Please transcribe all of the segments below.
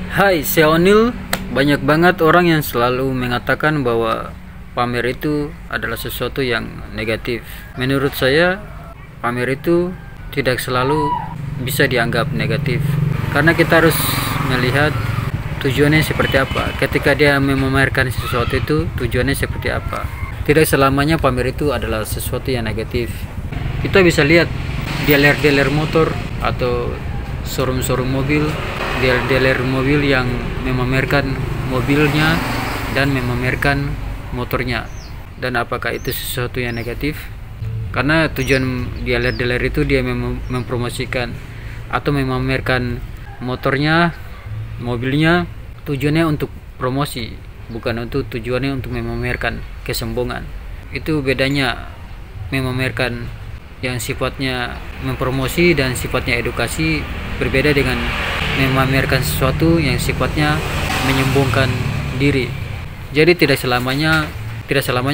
Hai, saya Onil. Banyak banget orang yang selalu mengatakan bahwa pamer itu adalah sesuatu yang negatif. Menurut saya, pamer itu tidak selalu bisa dianggap negatif, karena kita harus melihat tujuannya seperti apa. Ketika dia memamerkan sesuatu itu, tujuannya seperti apa. Tidak selamanya pamer itu adalah sesuatu yang negatif. Kita bisa lihat dealer-dealer motor atau showroom-showroom mobil, dealer mobil yang memamerkan mobilnya dan memamerkan motornya. Dan apakah itu sesuatu yang negatif? Karena tujuan dealer itu dia mempromosikan atau memamerkan motornya, mobilnya, tujuannya untuk promosi, bukan untuk tujuannya untuk memamerkan kesombongan. Itu bedanya memamerkan yang sifatnya mempromosi dan sifatnya edukasi, berbeda dengan memamerkan sesuatu yang sifatnya menyombongkan diri. Jadi tidak selamanya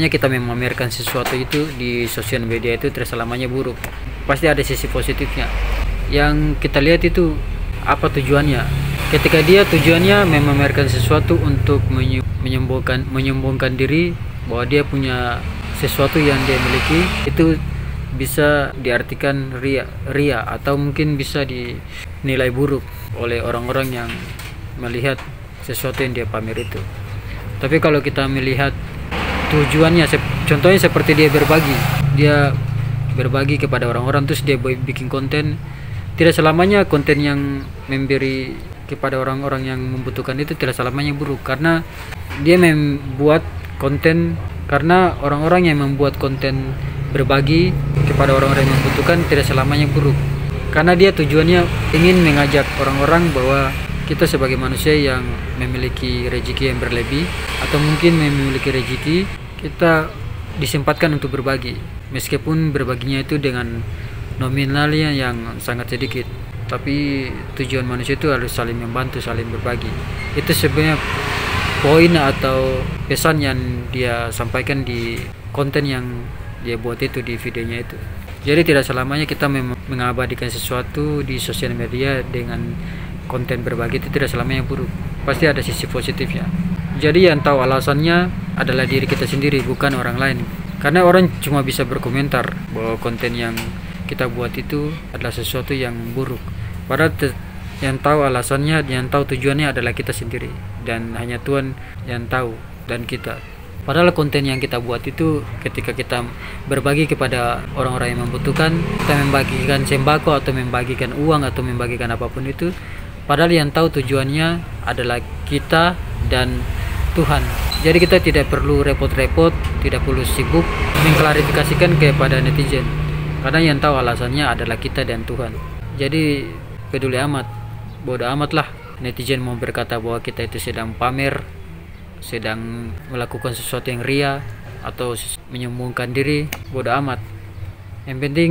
kita memamerkan sesuatu itu di sosial media itu tidak selamanya buruk. Pasti ada sisi positifnya. Yang kita lihat itu apa tujuannya. Ketika dia tujuannya memamerkan sesuatu untuk menyombongkan diri, bahwa dia punya sesuatu yang dia miliki, itu bisa diartikan ria atau mungkin bisa dinilai buruk oleh orang-orang yang melihat sesuatu yang dia pamer itu. Tapi kalau kita melihat tujuannya, contohnya seperti dia berbagi kepada orang-orang, terus dia bikin konten, tidak selamanya konten yang memberi kepada orang-orang yang membutuhkan itu tidak selamanya buruk, karena dia membuat konten karena orang-orang yang membuat konten berbagi kepada orang-orang yang membutuhkan tidak selamanya buruk, karena dia tujuannya ingin mengajak orang-orang bahwa kita sebagai manusia yang memiliki rezeki yang berlebih atau mungkin memiliki rezeki, kita disempatkan untuk berbagi, meskipun berbaginya itu dengan nominalnya yang sangat sedikit. Tapi tujuan manusia itu harus saling membantu, saling berbagi. Itu sebenarnya poin atau pesan yang dia sampaikan di konten yang dia buat itu, di videonya itu. Jadi tidak selamanya kita mengabadikan sesuatu di sosial media dengan konten berbagi itu tidak selamanya buruk. Pasti ada sisi positifnya. Jadi yang tahu alasannya adalah diri kita sendiri, bukan orang lain. Karena orang cuma bisa berkomentar bahwa konten yang kita buat itu adalah sesuatu yang buruk. Padahal yang tahu alasannya, yang tahu tujuannya adalah kita sendiri, dan hanya Tuhan yang tahu dan kita. Padahal konten yang kita buat itu ketika kita berbagi kepada orang-orang yang membutuhkan, kita membagikan sembako atau membagikan uang atau membagikan apapun itu, padahal yang tahu tujuannya adalah kita dan Tuhan. Jadi kita tidak perlu repot-repot, tidak perlu sibuk mengklarifikasikan kepada netizen, karena yang tahu alasannya adalah kita dan Tuhan. Jadi peduli amat, bodoh amat lah netizen mau berkata bahwa kita itu sedang pamer, sedang melakukan sesuatu yang ria atau menyombongkan diri, bodoh amat. Yang penting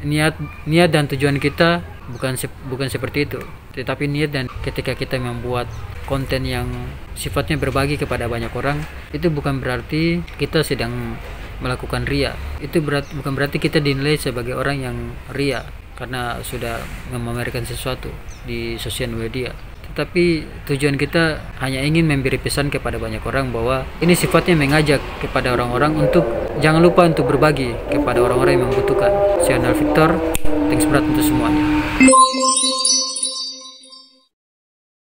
niat dan tujuan kita bukan seperti itu, tetapi niat dan ketika kita membuat konten yang sifatnya berbagi kepada banyak orang, itu bukan berarti kita sedang melakukan ria. Itu bukan berarti kita dinilai sebagai orang yang ria karena sudah memamerkan sesuatu di sosial media. Tetapi tujuan kita hanya ingin memberi pesan kepada banyak orang bahwa ini sifatnya mengajak kepada orang-orang untuk jangan lupa untuk berbagi kepada orang-orang yang membutuhkan. Saya Victor, thanks berat untuk semuanya.